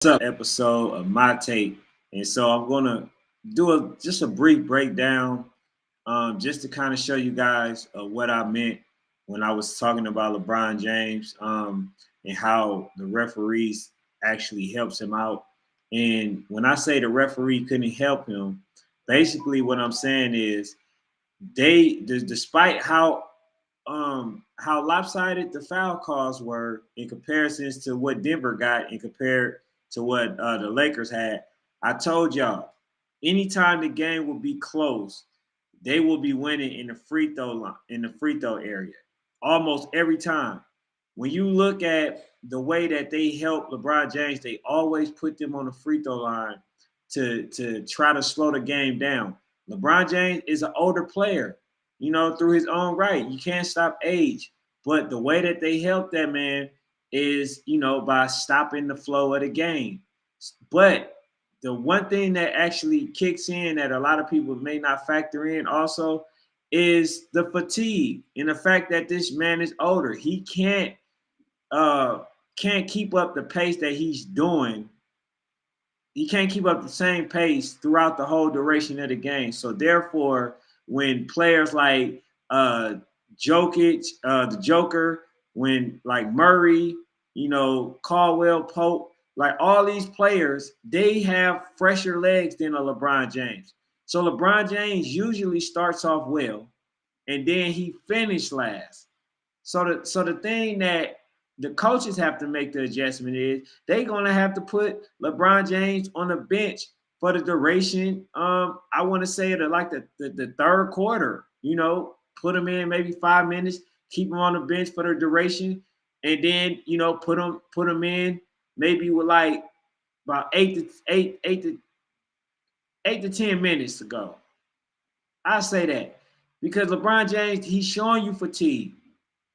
Up episode of my take, and so I'm gonna do just a brief breakdown, just to kind of show you guys what I meant when I was talking about LeBron James, and how the referees actually helps him out. And when I say the referee couldn't help him, basically what I'm saying is despite how lopsided the foul calls were in comparisons to what Denver got and compared to what the Lakers had. I told y'all, anytime the game will be close, they will be winning in the free throw line, in the free throw area, almost every time. When you look at the way that they help LeBron James, they always put them on the free throw line to try to slow the game down. LeBron James is an older player, through his own right. You can't stop age. But the way that they help that man is, by stopping the flow of the game. But the one thing that actually kicks in that a lot of people may not factor in also is the fatigue and the fact that this man is older. He can't keep up the pace that he's doing. He can't keep up the same pace throughout the whole duration of the game. So therefore, when players like Jokic, the Joker, when like Murray, Caldwell Pope, like all these players, they have fresher legs than a LeBron James. So LeBron James usually starts off well, and then he finished last. So the thing that the coaches have to make the adjustment is they're gonna have to put LeBron James on the bench for the duration. I want to say the third quarter. Put him in maybe 5 minutes, keep him on the bench for the duration, and then put him in maybe with like about 8 to 10 minutes to go. I say that because LeBron James, he's showing you fatigue.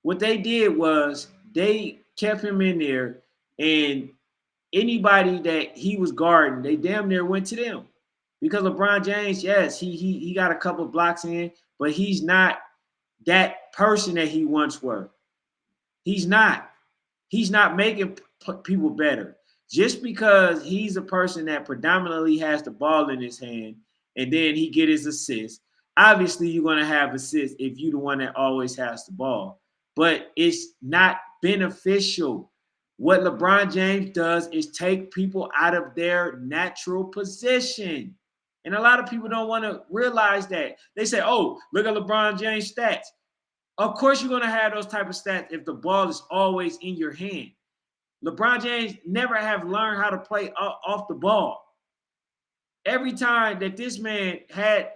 What they did was they kept him in there, and anybody that he was guarding, they damn near went to them. Because LeBron James, yes, he got a couple blocks in, but he's not that person that he once were. He's not. He's not making people better. Just because he's a person that predominantly has the ball in his hand and then he get his assists. Obviously, you're going to have assists if you're the one that always has the ball. But it's not beneficial. What LeBron James does is take people out of their natural position. And a lot of people don't want to realize that. They say, oh, look at LeBron James' stats. Of course, you're going to have those type of stats if the ball is always in your hand. LeBron James never have learned how to play off the ball. Every time that this man had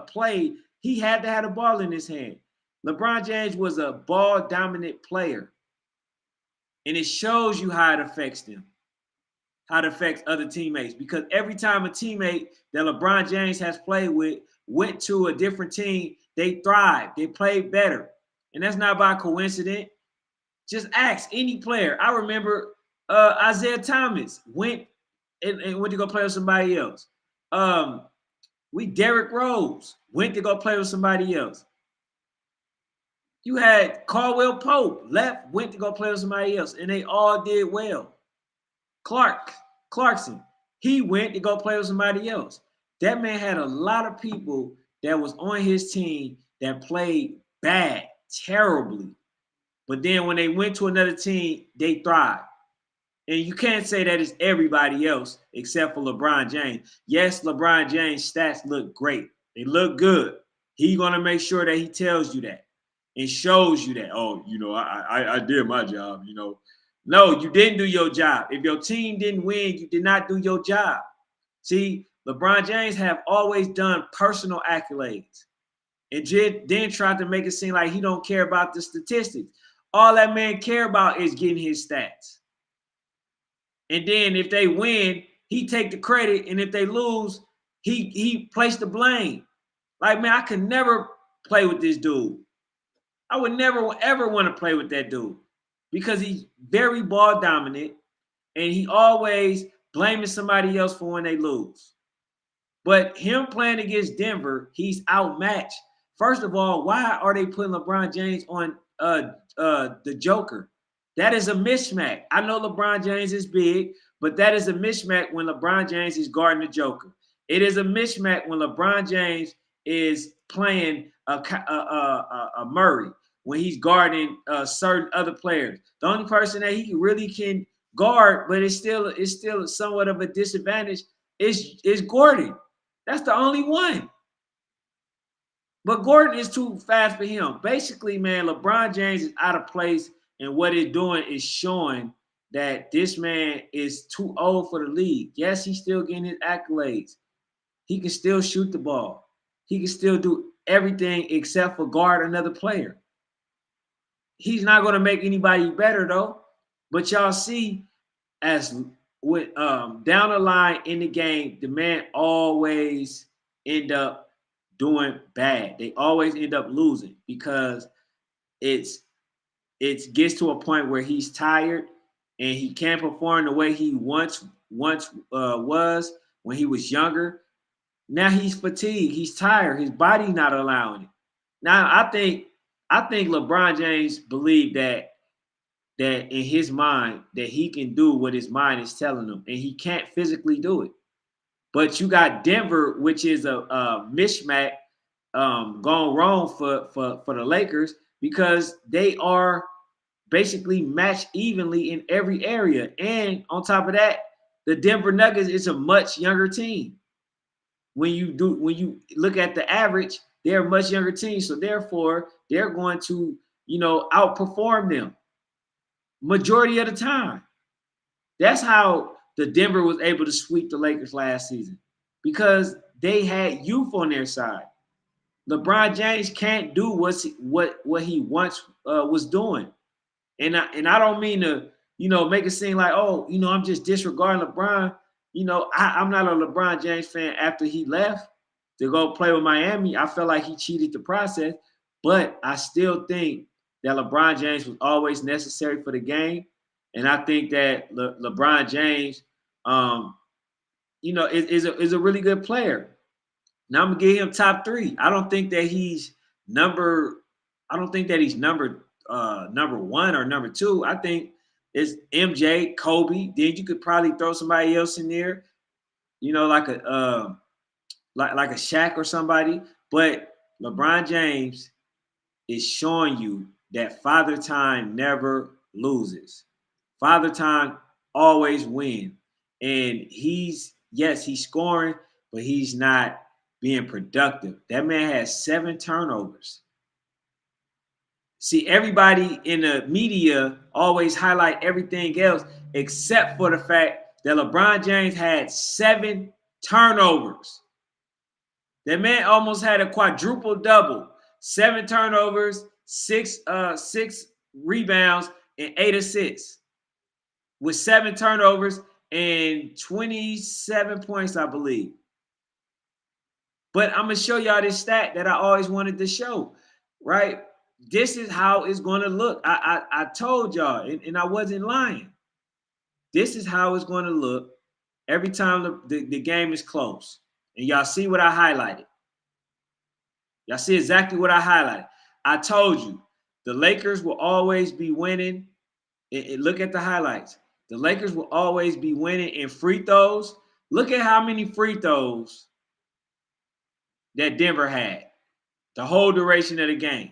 played, he had to have the ball in his hand. LeBron James was a ball dominant player. And it shows you how it affects them, how it affects other teammates. Because every time a teammate that LeBron James has played with went to a different team, they thrived. They played better. And that's not by coincidence. Just ask any player. I remember Isaiah Thomas went and went to go play with somebody else. Derrick Rose went to go play with somebody else. You had Caldwell Pope left, went to go play with somebody else, and they all did well. Clarkson, he went to go play with somebody else. That man had a lot of people that was on his team that played bad, terribly. But then when they went to another team, they thrived. And you can't say that it's everybody else except for LeBron James. Yes, LeBron James' stats look great. They look good. He's going to make sure that he tells you that and shows you that, I did my job, No, you didn't do your job. If your team didn't win, you did not do your job. See, LeBron James have always done personal accolades and then tried to make it seem like he don't care about the statistics. All that man care about is getting his stats. And then if they win, he take the credit. And if they lose, he placed the blame. Like, man, I could never play with this dude. I would never, ever want to play with that dude because he's very ball dominant and he always blaming somebody else for when they lose. But him playing against Denver, he's outmatched. First of all, why are they putting LeBron James on the Joker? That is a mismatch. I know LeBron James is big, But that is a mismatch when LeBron James is guarding the Joker. It is a mismatch when LeBron James is playing a Murray, when he's guarding certain other players. The only person that he really can guard, but it's still somewhat of a disadvantage, is Gordon. That's the only one. But Gordon is too fast for him. Basically, man, LeBron James is out of place, and what it's doing is showing that this man is too old for the league. Yes, he's still getting his accolades. He can still shoot the ball. He can still do everything except for guard another player. He's not going to make anybody better, though. But y'all see, as with down the line in the game, the man always end up doing bad. They always end up losing because it gets to a point where he's tired and he can't perform the way he once was when he was younger. Now he's fatigued. He's tired. His body's not allowing it. Now I think LeBron James believed that in his mind that he can do what his mind is telling him, and he can't physically do it. But you got Denver, which is a mismatch gone wrong for the Lakers because they are basically matched evenly in every area. And on top of that, the Denver Nuggets is a much younger team. When you look at the average, they're a much younger team. So therefore, they're going to, outperform them majority of the time. That's how the Denver was able to sweep the Lakers last season because they had youth on their side. LeBron James can't do what he once was doing. And I don't mean to, make it seem like, oh, I'm just disregarding LeBron. I'm not a LeBron James fan after he left to go play with Miami. I felt like he cheated the process, but I still think that LeBron James was always necessary for the game. And I think that LeBron James, is a really good player. Now I'm gonna give him top 3. I don't think that he's number. I don't think that he's number 1 or number 2. I think it's MJ, Kobe. Then you could probably throw somebody else in there, like like a Shaq or somebody. But LeBron James is showing you that Father Time never loses. Father Time always wins. And he's scoring, but he's not being productive. That man has 7 turnovers. See, everybody in the media always highlight everything else except for the fact that LeBron James had 7 turnovers. That man almost had a quadruple double. 7 turnovers, 6 rebounds, and 8 assists. With 7 turnovers and 27 points, I believe. But I'm going to show y'all this stat that I always wanted to show, right? This is how it's going to look. I told y'all, and I wasn't lying. This is how it's going to look every time the game is close. And y'all see what I highlighted. Y'all see exactly what I highlighted. I told you, the Lakers will always be winning. And look at the highlights. The Lakers will always be winning in free throws. Look at how many free throws that Denver had the whole duration of the game.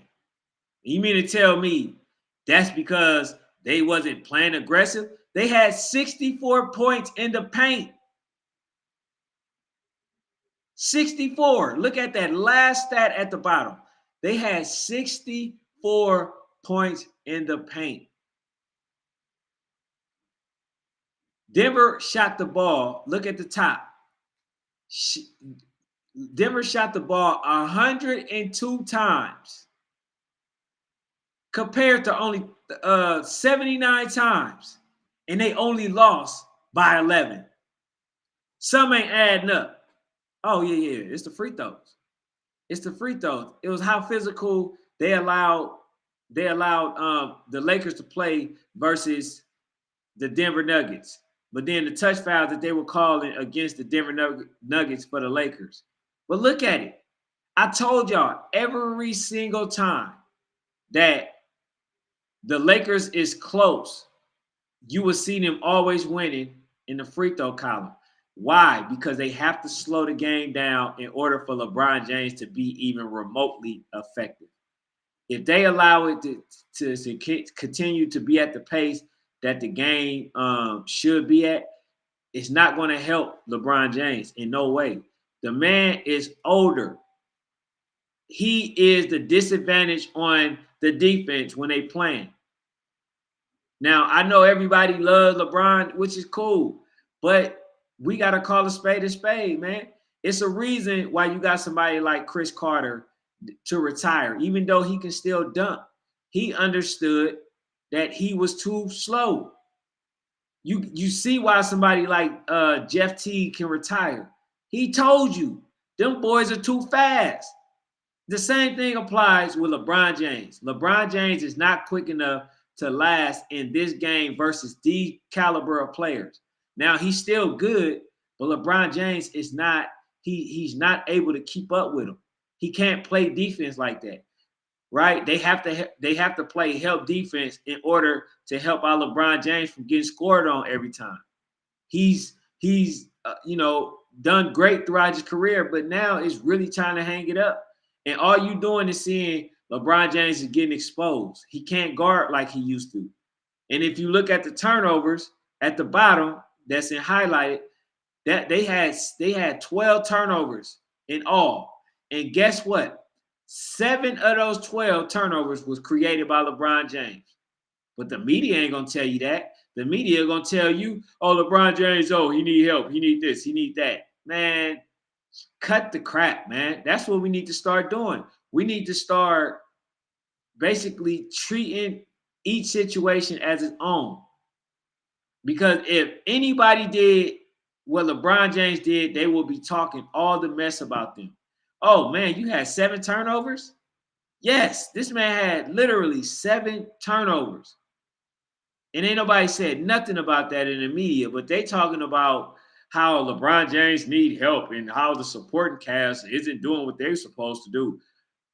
You mean to tell me that's because they wasn't playing aggressive? They had 64 points in the paint. 64. Look at that last stat at the bottom. They had 64 points in the paint. Denver shot the ball. Look at the top. Denver shot the ball 102 times compared to only 79 times. And they only lost by 11. Some ain't adding up. Oh, yeah. It's the free throws. It's the free throws. It was how physical they allowed the Lakers to play versus the Denver Nuggets. But then the touch fouls that they were calling against the Denver Nuggets for the Lakers. But look at it. I told y'all every single time that the Lakers is close, you will see them always winning in the free throw column. Why? Because they have to slow the game down in order for LeBron James to be even remotely effective. If they allow it to continue to be at the pace that the game should be at, it's not going to help LeBron James in no way. The man is older. He is the disadvantage on the defense when they playing. Now, I know everybody loves LeBron, which is cool, but we got to call a spade, man. It's a reason why you got somebody like Chris Carter to retire, even though he can still dunk. He understood that he was too slow. You see why somebody like Jeff Teague can retire. He told you, them boys are too fast. The same thing applies with LeBron James. LeBron James is not quick enough to last in this game versus these caliber of players. Now, he's still good, but LeBron James is not, he's not able to keep up with him. He can't play defense like that, right? They have to play help defense in order to help out LeBron James from getting scored on every time. He's done great throughout his career, but now it's really trying to hang it up. And all you doing is seeing LeBron James is getting exposed. He can't guard like he used to. And if you look at the turnovers at the bottom, that's in highlighted, that they had 12 turnovers in all. And guess what? 7 of those 12 turnovers was created by LeBron James. But the media ain't gonna tell you that. The media gonna tell you, oh, LeBron James, oh, he need help. He need this, he need that. Man, cut the crap, man. That's what we need to start doing. We need to start basically treating each situation as its own. Because if anybody did what LeBron James did, they will be talking all the mess about them. Oh, man, you had 7 turnovers? Yes, this man had literally 7 turnovers. And ain't nobody said nothing about that in the media, but they talking about how LeBron James need help and how the supporting cast isn't doing what they're supposed to do.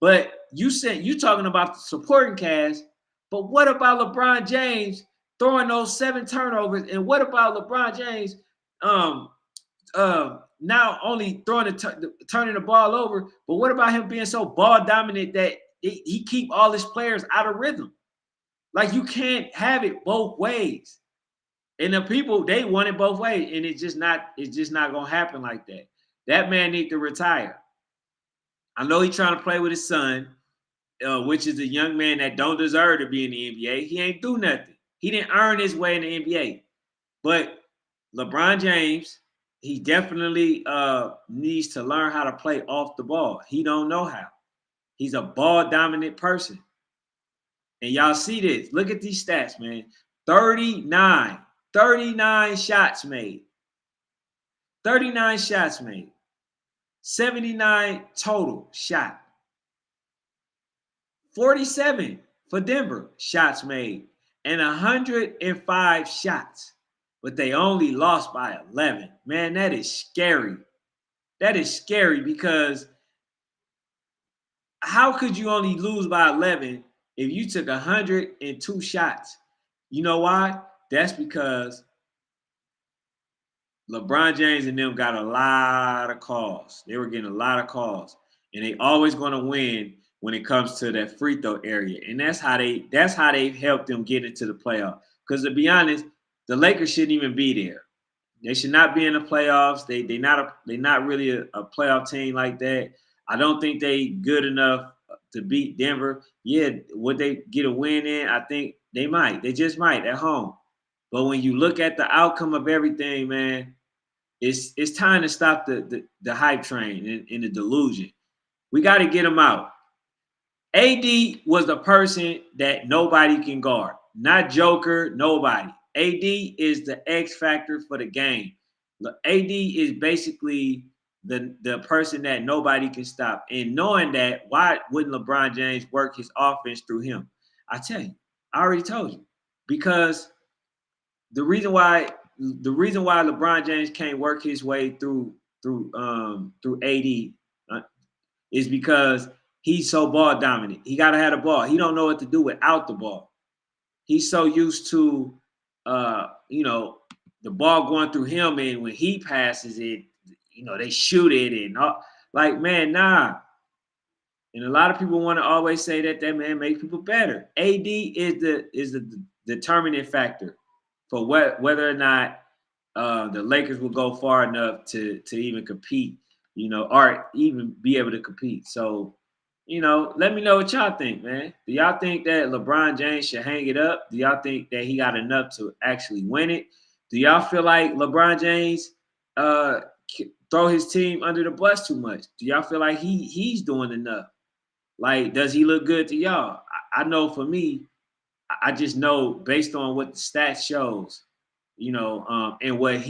But you talking about the supporting cast, but what about LeBron James throwing those 7 turnovers? And what about LeBron James now only turning the ball over, but what about him being so ball dominant that he keep all his players out of rhythm? Like, you can't have it both ways. And the people, they want it both ways, and it's just not gonna happen like that. That man need to retire. I know he's trying to play with his son, which is a young man that don't deserve to be in the NBA. He ain't do nothing. He didn't earn his way in the NBA. But LeBron James, he definitely needs to learn how to play off the ball. He don't know how. He's a ball dominant person. And y'all see this. Look at these stats, man. 39 shots made. 39 shots made. 79 total shot. 47 for Denver shots made. And 105 shots. But they only lost by 11. Man, that is scary. That is scary because how could you only lose by 11 if you took 102 shots? You know why? That's because LeBron James and them got a lot of calls. They were getting a lot of calls. And they always going to win when it comes to that free throw area. And that's how they've helped them get into the playoff. Because to be honest, the Lakers shouldn't even be there. They should not be in the playoffs. They're not really a playoff team like that. I don't think they good enough to beat Denver. Yeah, would they get a win in? I think they might. They just might at home. But when you look at the outcome of everything, man, it's time to stop the hype train and the delusion. We got to get them out. AD was the person that nobody can guard. Not Joker, nobody. AD is the X factor for the game. AD is basically the person that nobody can stop. And knowing that, why wouldn't LeBron James work his offense through him? I tell you, I already told you. Because the reason why LeBron James can't work his way through AD is because he's so ball dominant. He gotta have the ball. He don't know what to do without the ball. He's so used to the ball going through him, and when he passes it, they shoot it and all. Like, man, nah. And a lot of people want to always say that man makes people better. AD is the determining factor for whether or not the Lakers will go far enough to even compete, or even be able to compete. So, let me know what y'all think, man. Do y'all think that LeBron James should hang it up? Do y'all think that he got enough to actually win it? Do y'all feel like LeBron James uh, throw his team under the bus too much? Do y'all feel like he's doing enough? Like, does he look good to y'all? I know for me, I just know based on what the stats shows, and what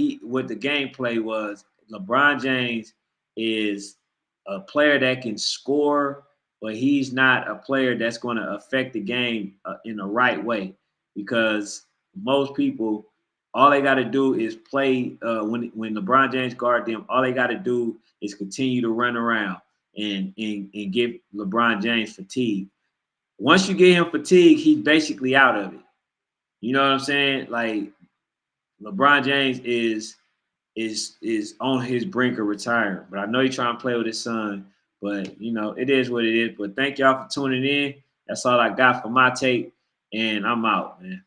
the gameplay was. LeBron James is a player that can score, but he's not a player that's going to affect the game in the right way, because most people, all they got to do is play. When LeBron James guard them, all they got to do is continue to run around and give LeBron James fatigue. Once you get him fatigue, he's basically out of it. You know what I'm saying? Like, LeBron James is on his brink of retiring. But I know he's trying to play with his son. But it is what it is. But thank y'all for tuning in. That's all I got for my take. And I'm out, man.